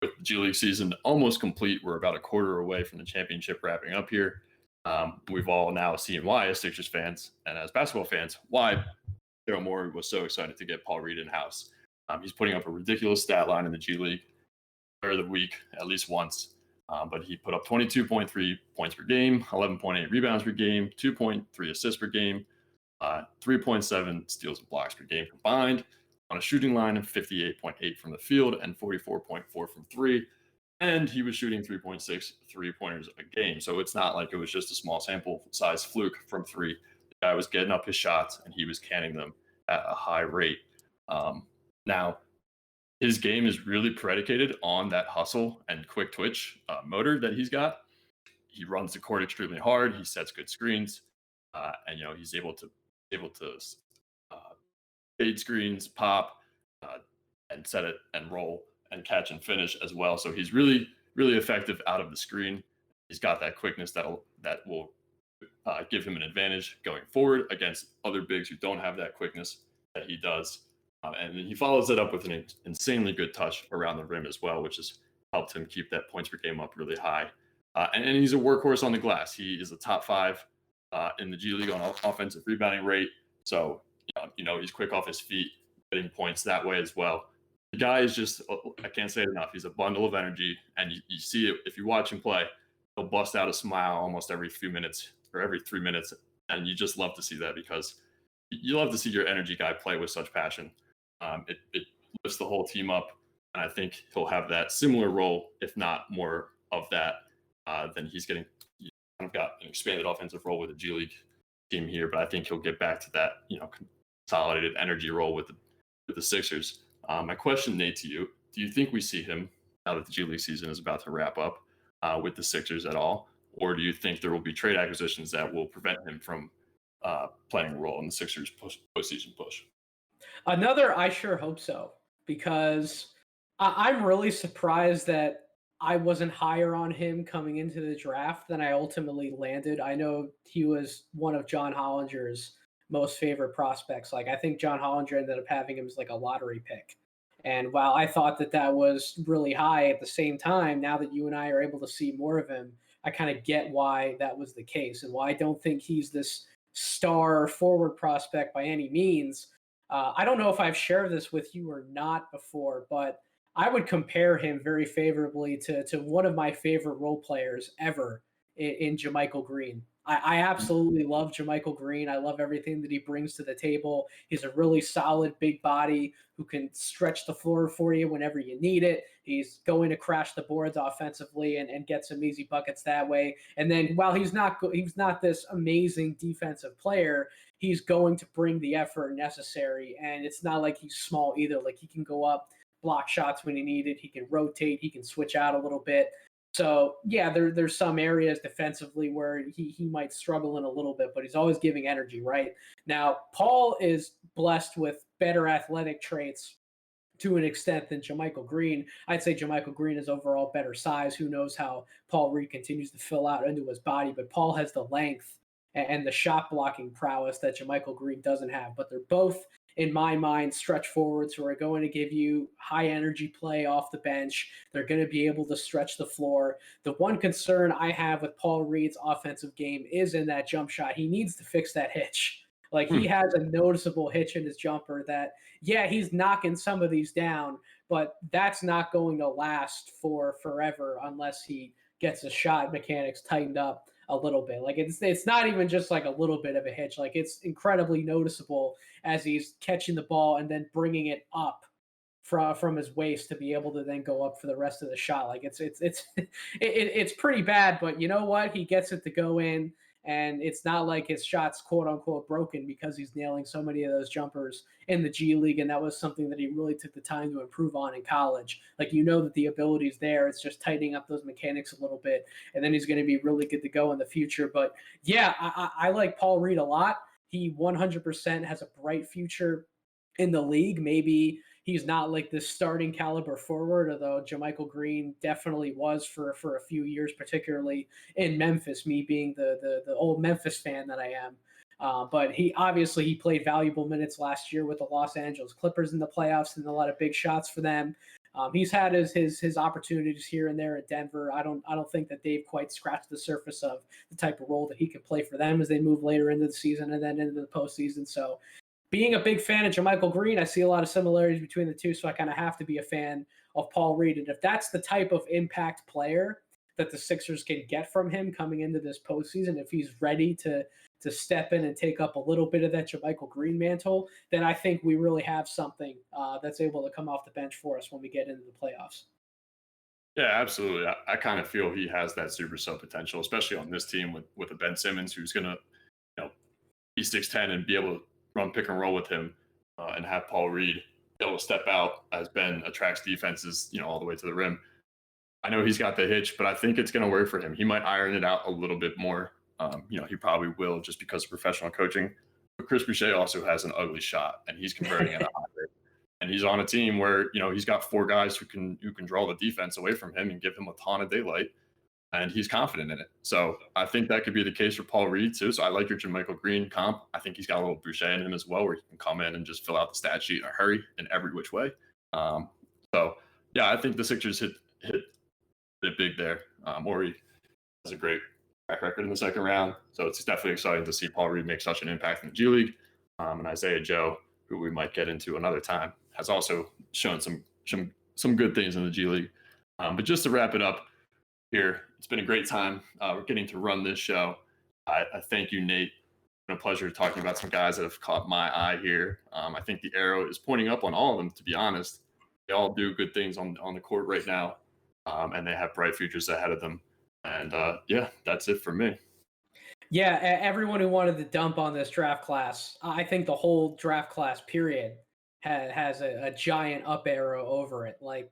with the G League season almost complete, we're about a quarter away from the championship wrapping up here. We've all now seen why, as Sixers fans and as basketball fans, why Daryl Morey was so excited to get Paul Reed in-house. He's putting up a ridiculous stat line in the G League, player of the week at least once. But he put up 22.3 points per game, 11.8 rebounds per game, 2.3 assists per game, 3.7 steals and blocks per game combined, on a shooting line of 58.8 from the field and 44.4 from three. And he was shooting 3.6 3-pointers a game. So it's not like it was just a small sample size fluke from three. The guy was getting up his shots and he was canning them at a high rate. Now, his game is really predicated on that hustle and quick twitch motor that he's got. He runs the court extremely hard. He sets good screens, and he's able to fade screens, pop, and set it and roll and catch and finish as well. So he's really, really effective out of the screen. He's got that quickness that will give him an advantage going forward against other bigs who don't have that quickness that he does. And he follows it up with an insanely good touch around the rim as well, which has helped him keep that points per game up really high. And he's a workhorse on the glass. He is a top 5 in the G League on offensive rebounding rate. So, he's quick off his feet, getting points that way as well. The guy is just, I can't say it enough. He's a bundle of energy. And you see it, if you watch him play, he'll bust out a smile almost every few minutes or every 3 minutes. And you just love to see that because you love to see your energy guy play with such passion. It lifts the whole team up, and I think he'll have that similar role, if not more of that, than he's getting. He's kind of got an expanded offensive role with the G League team here, but I think he'll get back to that, consolidated energy role with the Sixers. My question, Nate, to you: do you think we see him now that the G League season is about to wrap up with the Sixers at all, or do you think there will be trade acquisitions that will prevent him from playing a role in the Sixers postseason push? I sure hope so, because I'm really surprised that I wasn't higher on him coming into the draft than I ultimately landed. I know he was one of John Hollinger's most favorite prospects. Like, I think John Hollinger ended up having him as like a lottery pick. And while I thought that was really high, at the same time, now that you and I are able to see more of him, I kind of get why that was the case and why I don't think he's this star forward prospect by any means. I don't know if I've shared this with you or not before, but I would compare him very favorably to one of my favorite role players ever in JaMychal Green. I absolutely love JaMychal Green. I love everything that he brings to the table. He's a really solid big body who can stretch the floor for you whenever you need it. He's going to crash the boards offensively and get some easy buckets that way. And then while he's not this amazing defensive player, he's going to bring the effort necessary. And it's not like he's small either. Like, he can go up, block shots when he needed. He can rotate. He can switch out a little bit. So, yeah, there's some areas defensively where he might struggle in a little bit, but he's always giving energy, right? Now, Paul is blessed with better athletic traits to an extent than JaMychal Green. I'd say JaMychal Green is overall better size. Who knows how Paul Reed continues to fill out into his body, but Paul has the length and the shot blocking prowess that JaMychal Green doesn't have. But they're both, in my mind, stretch forwards who are going to give you high energy play off the bench. They're going to be able to stretch the floor. The one concern I have with Paul Reed's offensive game is in that jump shot. He needs to fix that hitch. Like, he has a noticeable hitch in his jumper that, yeah, he's knocking some of these down, but that's not going to last for forever unless he gets his shot mechanics tightened up a little bit. Like, it's not even just like a little bit of a hitch. Like, it's incredibly noticeable as he's catching the ball and then bringing it up from his waist to be able to then go up for the rest of the shot. Like, it's pretty bad, but you know what? He gets it to go in, and it's not like his shot's quote unquote broken because he's nailing so many of those jumpers in the G League. And that was something that he really took the time to improve on in college. Like, that the ability is there. It's just tightening up those mechanics a little bit. And then he's going to be really good to go in the future. But yeah, I like Paul Reed a lot. He 100% has a bright future in the league. Maybe he's not like this starting caliber forward, although JaMychal Green definitely was for a few years, particularly in Memphis, me being the old Memphis fan that I am. But he played valuable minutes last year with the Los Angeles Clippers in the playoffs and a lot of big shots for them. He's had his opportunities here and there at Denver. I don't think that they've quite scratched the surface of the type of role that he could play for them as they move later into the season and then into the postseason. So, being a big fan of JaMychal Green, I see a lot of similarities between the two, so I kind of have to be a fan of Paul Reed. And if that's the type of impact player that the Sixers can get from him coming into this postseason, if he's ready to step in and take up a little bit of that JaMychal Green mantle, then I think we really have something that's able to come off the bench for us when we get into the playoffs. Yeah, absolutely. I kind of feel he has that super sub potential, especially on this team with a Ben Simmons who's going to, be 6'10" and be able to run pick and roll with him, and have Paul Reed be able to step out as Ben attracts defenses, all the way to the rim. I know he's got the hitch, but I think it's going to work for him. He might iron it out a little bit more. He probably will just because of professional coaching. But Chris Boucher also has an ugly shot, and he's converting at a high rate. And he's on a team where, he's got 4 guys who can draw the defense away from him and give him a ton of daylight, and he's confident in it. So I think that could be the case for Paul Reed too. So I like your JaMychal Green comp. I think he's got a little Boucher in him as well, where he can come in and just fill out the stat sheet in a hurry in every which way. So yeah, I think the Sixers hit it big there. Morey has a great track record in the second round, so it's definitely exciting to see Paul Reed make such an impact in the G League. And Isaiah Joe, who we might get into another time, has also shown some good things in the G League. But just to wrap it up here, it's been a great time. We're getting to run this show. I thank you, Nate. It's been a pleasure talking about some guys that have caught my eye here. I think the arrow is pointing up on all of them, to be honest. They all do good things on the court right now, and they have bright futures ahead of them. And yeah, that's it for me. Yeah, everyone who wanted to dump on this draft class, I think the whole draft class period has a giant up arrow over it. Like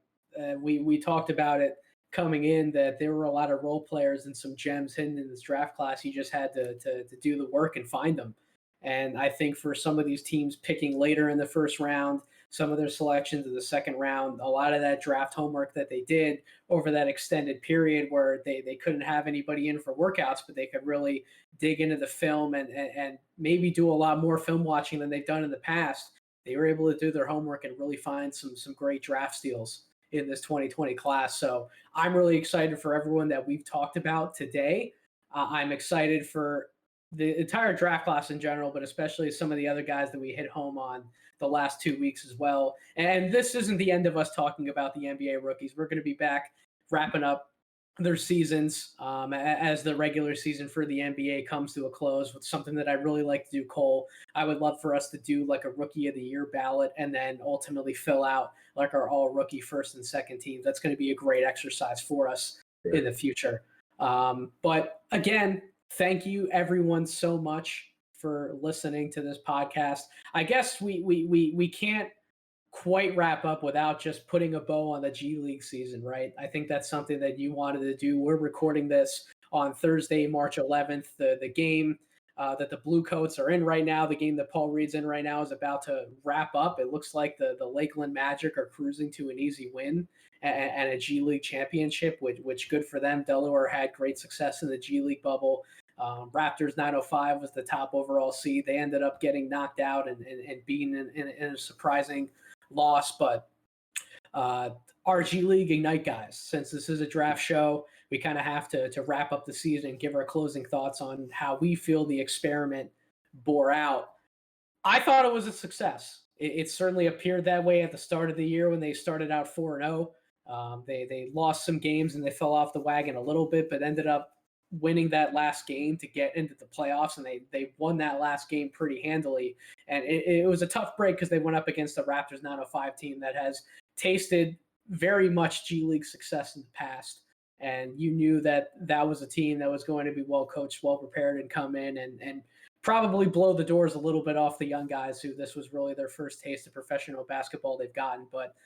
we talked about it coming in, that there were a lot of role players and some gems hidden in this draft class. You just had to do the work and find them. And I think for some of these teams picking later in the first round, some of their selections in the second round, a lot of that draft homework that they did over that extended period where they couldn't have anybody in for workouts, but they could really dig into the film and maybe do a lot more film watching than they've done in the past. They were able to do their homework and really find some great draft steals in this 2020 class. So I'm really excited for everyone that we've talked about today. I'm excited for the entire draft class in general, but especially some of the other guys that we hit home on the last 2 weeks as well. And this isn't the end of us talking about the NBA rookies. We're going to be back wrapping up their seasons as the regular season for the NBA comes to a close, with something that I really like to do, Cole. I would love for us to do like a rookie of the year ballot and then ultimately fill out like our all rookie first and second teams. That's going to be a great exercise for us in the future. But again, thank you everyone so much for listening to this podcast. I guess we can't quite wrap up without just putting a bow on the G League season, right? I think that's something that you wanted to do. We're recording this on Thursday, March 11th. The game that the Blue Coats are in right now, the game that Paul Reed's in right now, is about to wrap up. It looks like the Lakeland Magic are cruising to an easy win and a G League championship, which good for them. Delaware had great success in the G League bubble. Raptors 905 was the top overall seed. They ended up getting knocked out and being in a surprising loss. But our G League Ignite guys, since this is a draft show, we kind of have to wrap up the season and give our closing thoughts on how we feel the experiment bore out. I thought it was a success. It certainly appeared that way at the start of the year when they started out 4-0. They lost some games and they fell off the wagon a little bit, but ended up winning that last game to get into the playoffs, and they won that last game pretty handily. And it was a tough break because they went up against the Raptors 905 team that has tasted very much G League success in the past. And you knew that was a team that was going to be well coached, well prepared, and come in and probably blow the doors a little bit off the young guys who this was really their first taste of professional basketball they've gotten. But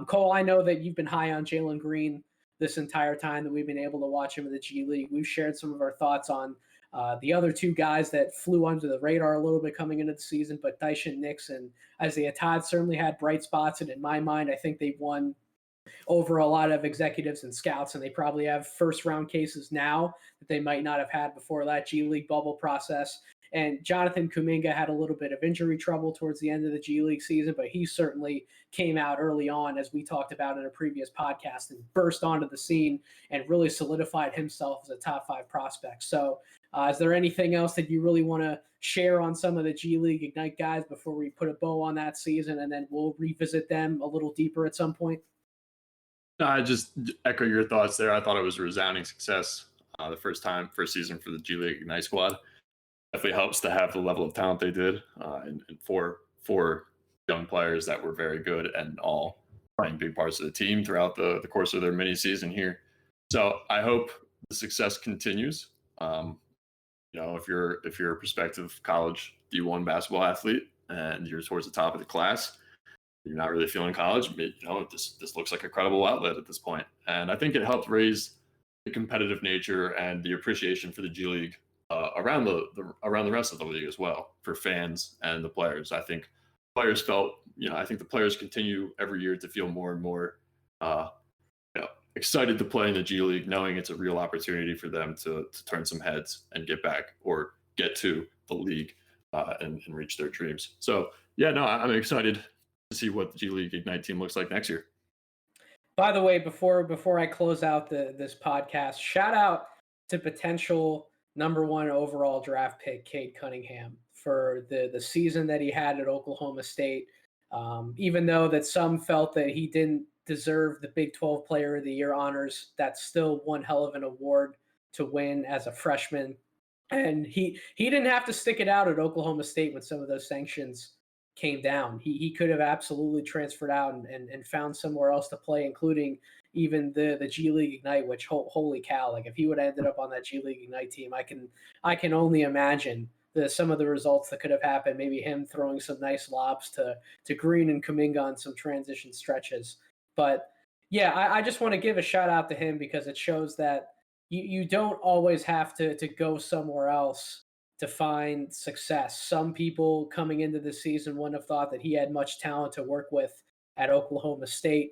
Cole, I know that you've been high on Jalen Green this entire time that we've been able to watch him in the G League. We've shared some of our thoughts on the other two guys that flew under the radar a little bit coming into the season, but Daishin Nix and Isaiah Todd certainly had bright spots. And in my mind, I think they won over a lot of executives and scouts, and they probably have first round cases now that they might not have had before that G League bubble process. And Jonathan Kuminga had a little bit of injury trouble towards the end of the G League season, but he certainly came out early on, as we talked about in a previous podcast, and burst onto the scene and really solidified himself as a top 5 prospect. So is there anything else that you really want to share on some of the G League Ignite guys before we put a bow on that season, and then we'll revisit them a little deeper at some point? No, I just echo your thoughts there. I thought it was a resounding success. The first season for the G League Ignite squad. Definitely helps to have the level of talent they did, and four young players that were very good and all playing big parts of the team throughout the course of their mini season here. So I hope the success continues. If you're a prospective college D1 basketball athlete and you're towards the top of the class, you're not really feeling college. This looks like a credible outlet at this point, and I think it helped raise the competitive nature and the appreciation for the G League around the rest of the league as well, for fans and the players. I think players felt, I think the players continue every year to feel more and more uh, excited to play in the G League, knowing it's a real opportunity for them to turn some heads and get back or get to the league and reach their dreams. So yeah, no, I'm excited to see what the G League Ignite team looks like next year. By the way, before I close out this podcast, shout out to potential #1 overall draft pick Cade Cunningham for the season that he had at Oklahoma State. Even though that some felt that he didn't deserve the Big 12 Player of the Year honors, that's still one hell of an award to win as a freshman. And he didn't have to stick it out at Oklahoma State when some of those sanctions came down. He could have absolutely transferred out and found somewhere else to play, including even the G League Ignite, which holy cow, like if he would have ended up on that G League Ignite team, I can only imagine some of the results that could have happened. Maybe him throwing some nice lobs to Green and Kuminga on some transition stretches. But yeah, I just want to give a shout out to him because it shows that you don't always have to go somewhere else to find success. Some people coming into the season wouldn't have thought that he had much talent to work with at Oklahoma State.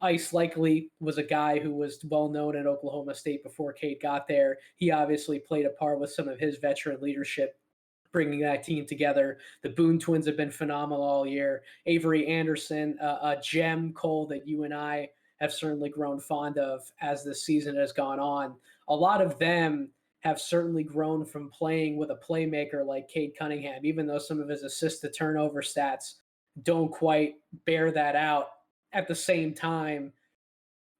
Ice likely was a guy who was well known at Oklahoma State before Cade got there. He obviously played a part with some of his veteran leadership, bringing that team together. The Boone twins have been phenomenal all year. Avery Anderson, a gem, Cole, that you and I have certainly grown fond of as the season has gone on. A lot of them have certainly grown from playing with a playmaker like Cade Cunningham, even though some of his assist to turnover stats don't quite bear that out. At the same time,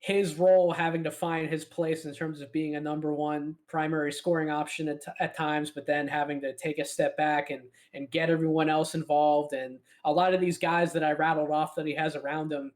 his role having to find his place in terms of being a #1 primary scoring option at times, but then having to take a step back and get everyone else involved. And a lot of these guys that I rattled off that he has around him,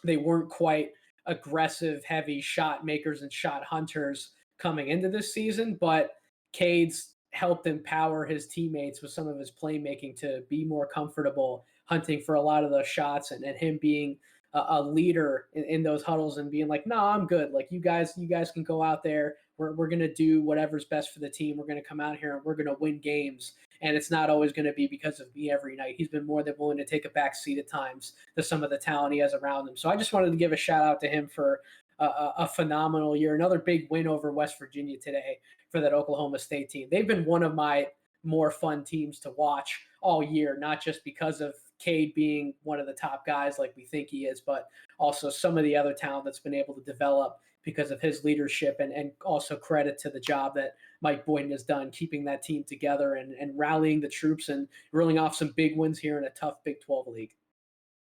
they weren't quite aggressive, heavy shot makers and shot hunters coming into this season, but Cade's helped empower his teammates with some of his playmaking to be more comfortable hunting for a lot of those shots, and him being a leader in those huddles and being like, no, I'm good. Like you guys can go out there. We're going to do whatever's best for the team. We're going to come out here and we're going to win games. And it's not always going to be because of me every night. He's been more than willing to take a back seat at times to some of the talent he has around him. So I just wanted to give a shout out to him for a phenomenal year. Another big win over West Virginia today for that Oklahoma State team. They've been one of my more fun teams to watch all year, not just because of Cade being one of the top guys like we think he is, but also some of the other talent that's been able to develop because of his leadership, and also credit to the job that Mike Boyden has done keeping that team together and rallying the troops and reeling off some big wins here in a tough Big 12 league.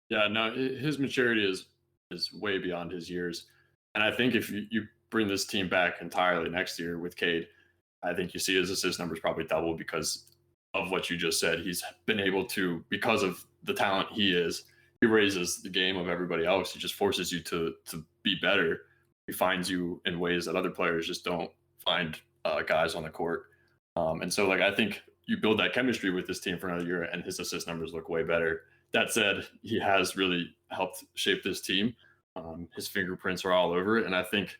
Yeah, no, his maturity is way beyond his years. And I think if you bring this team back entirely next year with Cade, I think you see his assist numbers probably double because of what you just said. He's been able to, because of the talent he is, he raises the game of everybody else. He just forces you to be better. He finds you in ways that other players just don't find guys on the court. And so, like, I think you build that chemistry with this team for another year, and his assist numbers look way better. That said, he has really helped shape this team. His fingerprints are all over it, and I think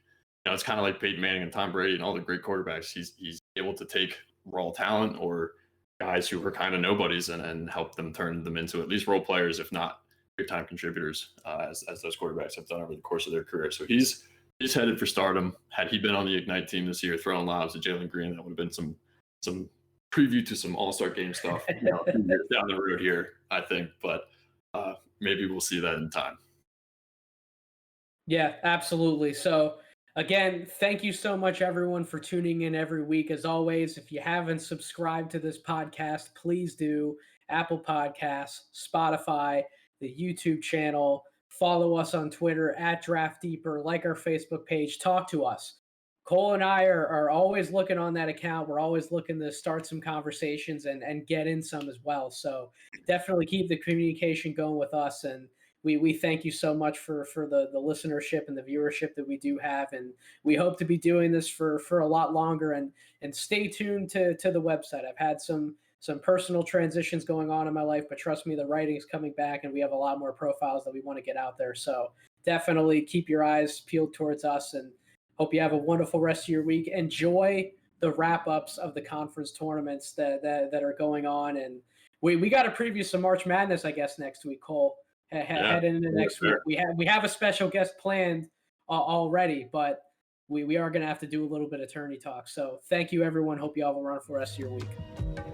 it's kind of like Peyton Manning and Tom Brady and all the great quarterbacks. He's able to take raw talent or guys who were kind of nobodies and help them turn them into at least role players, if not big-time contributors, as those quarterbacks have done over the course of their career. So he's headed for stardom. Had he been on the Ignite team this year, throwing lobs to Jalen Green, that would have been some preview to some All-Star game stuff a few years down the road here, I think. But maybe we'll see that in time. Yeah, absolutely. So again, thank you so much, everyone, for tuning in every week. As always, if you haven't subscribed to this podcast, please do. Apple Podcasts, Spotify, the YouTube channel. Follow us on Twitter at Draft Deeper, like our Facebook page, talk to us. Cole and I are always looking on that account. We're always looking to start some conversations and get in some as well. So definitely keep the communication going with us. And we thank you so much for the listenership and the viewership that we do have. And we hope to be doing this for a lot longer. And stay tuned to the website. I've had some personal transitions going on in my life, but trust me, the writing's coming back and we have a lot more profiles that we want to get out there. So definitely keep your eyes peeled towards us, and hope you have a wonderful rest of your week. Enjoy the wrap-ups of the conference tournaments that are going on. And we got to preview some March Madness, I guess, next week, Cole. Head into next week. We have a special guest planned already, but we are going to have to do a little bit of tourney talk. So thank you, everyone. Hope you all have a wonderful rest of your week.